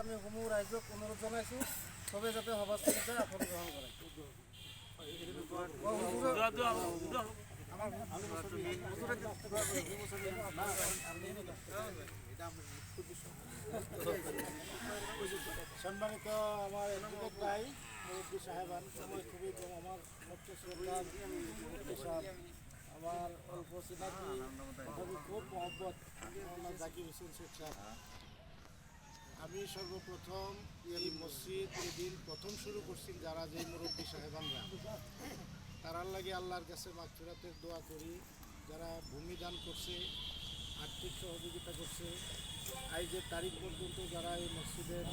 আমি সমূহ ৰাইজক অনুৰোধ জনাইছোঁ চবে যাতে সভাস্থলীতে আসন গ্ৰহণ কৰে। সম্মানিত আমার এডভোকেট ভাই মুরব্বী সাহেবান, সময় খুবই কম। আমার উচ্চ শ্রদ্ধা মুরব্বী সাহেব, আমার অল্প চিনাকি তথাপি খুব মহব্বত মোহাম্মদ জাকির হোসেন শেখ সাহেব। আমি সর্বপ্রথম এই মসজিদ এদিন প্রথম শুরু করছি যারা যে মুরব্বী সাহেবানরা, তারার লাগে আল্লাহর কাছে মাগফিরাতের দোয়া করি। যারা ভূমিদান করছে, আর্থিক সহযোগিতা করছে, আজকের তারিখ পর্যন্ত যারা এই মসজিদের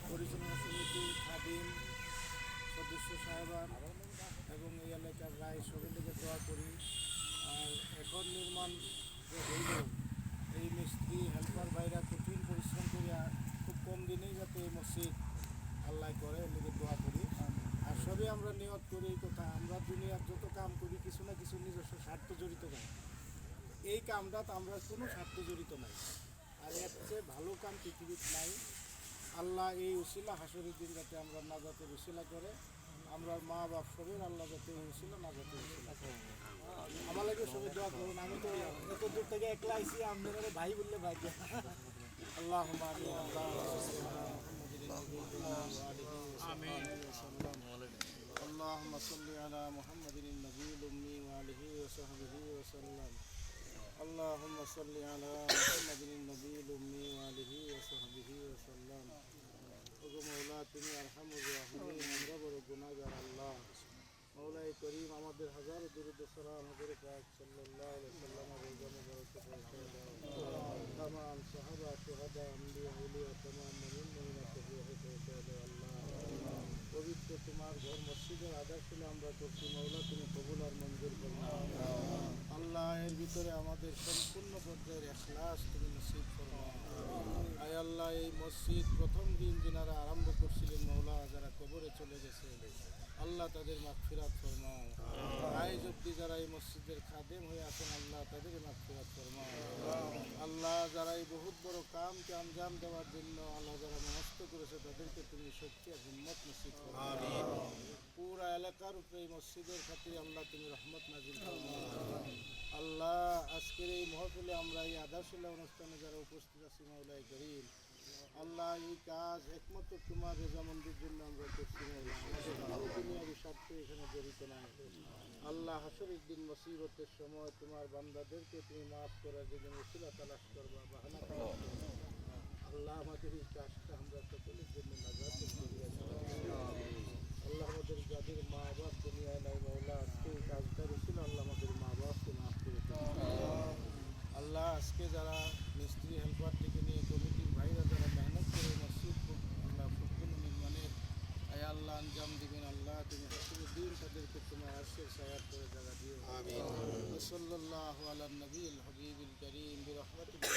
পরিচালনা সমিতি, খাদিম, সদস্য সাহেবান এবং এই এলাকার রায় সবের দিকে দোয়া করি। আর এখন নির্মাণ যে হইল, এই মিস্ত্রি হেল্পার ভাইরা কঠিন পরিশ্রম করিয়া খুব কম দিনেই যাতে এই মসজিদ আল্লাহ করে এর দিকে দোয়া করি। আর সবই আমরা নিয়ত করি এই কথা, আমরা দুনিয়ার যত কাম করি কিছু না কিছু নিজস্ব স্বার্থ জড়িত নাই। এই কামটাতে আমরা কোনো স্বার্থ জড়িত নাই। আর এর চেয়ে ভালো কাম পৃথিবীতে নাই। আল্লাহ এই উসিলা হাসরের দিন যাতে আমরা নাজাতের উসিলা করে, আমরা মা বাপ সবের আল্লাহ যাতে এই উসিলা নাজাতের উসিলা করে। আমার লাগে সবাই দোয়া করুন। আমি তো এত দূর থেকে একলা আইসি, আপনারা ভাই বললে ভাই। আল্লাহ اللهم صل على محمد النبي الأمي وآله وصحبه وسلم. اللهم صل على محمد النبي الأمي وآله وصحبه وسلم. ওগো মওলা, তুমি আরহামুর রাহিমিন, আমরা বড় গুনাহগার আল্লাহ। মওলাই করিম, আমাদের হাজার দুরূদ সালাম হযরত পাক সাল্লাল্লাহু আলাইহি ওয়াসাল্লামের রোজানে বরকত পৌঁছে দাও। तमाम সাহাবা, শুহাদা, আম্বিয়া, আউলিয়া, तमाम মুমিন মুমিনাতকে পৌঁছে দাও আল্লাহ। পবিত্র তোমার ঘর মসজিদের আদার ছিল আমরা করছি মওলা, তুমি কবুল আর মঞ্জুর করো আল্লাহ। এর ভিতরে আমাদের সম্পূর্ণ পর্যায়ের ইখলাস তুমি নসিব করো আয় আল্লাহ। এই মসজিদ প্রথম দিন যিনারা আরম্ভ করছিলেন মওলা, যারা কবরে চলে গেছে আল্লাহ তাদের মাগফিরাত ফরমাও। আজ অব্দি যারা এই মসজিদের খাদেম হয়ে আছেন আল্লাহ তাদের মাগফিরাত ফরমাও আল্লাহ। যারা এই বহুত বড় কামকে আঞ্জাম দেওয়ার জন্য আল্লাহ যারা মনস্থ করেছে তাদেরকে তুমি শক্তি আর হিম্মত নসিব করো। পুরা এলাকার উপরে এই মসজিদের খাতিরে আল্লাহ তুমি রহমত নাজিল করো আল্লাহ। আজকের এই মহফিলে আমরা এই আদারশিল্লা অনুষ্ঠানে যারা উপস্থিত আছি মাওলাই করিম আল্লাহ, এই কাজ একমাত্র তোমার রেজামন্দির জন্য আমরা করছি মওলা। আমাদের কোনো দুনিয়ার স্বার্থে এখানে জড়িত নাই আল্লাহ। হাসরের দিন মুসিবতের সময় তোমার বান্দাদেরকে তুমি মাফ করার জন্য ওসিলা তালাশ করবা, বাহানা তালাশ করবা আল্লাহ। আমাদের এই কাজটা আমরা সকলের জন্য নাজাতের জরিয়া আল্লাহ। আমাদের যাদের মা বাপ দুনিয়ায় নাই মওলা, আজকে এই কাজটা ছিল আল্লাহ আমাদের মা বাপকে মাফ করে আল্লাহ। আজকে যারা মিস্ত্রি হেল্পার থেকে নিয়ে কমিটির ভাইরা যারা মেহনত করে মসজিদ আমরা সম্পূর্ণ নির্মাণের আয় আল্লাহ আঞ্জাম দিবেন আল্লাহ, তুমি হাসরের দিন তাদেরকে তোমার আরশের ছায়ার করে জায়গা দিও। আমিন। সাল্লাল্লাহু আলা নবিয়িল হাবিবিল কারীম বিরহমাতিকা।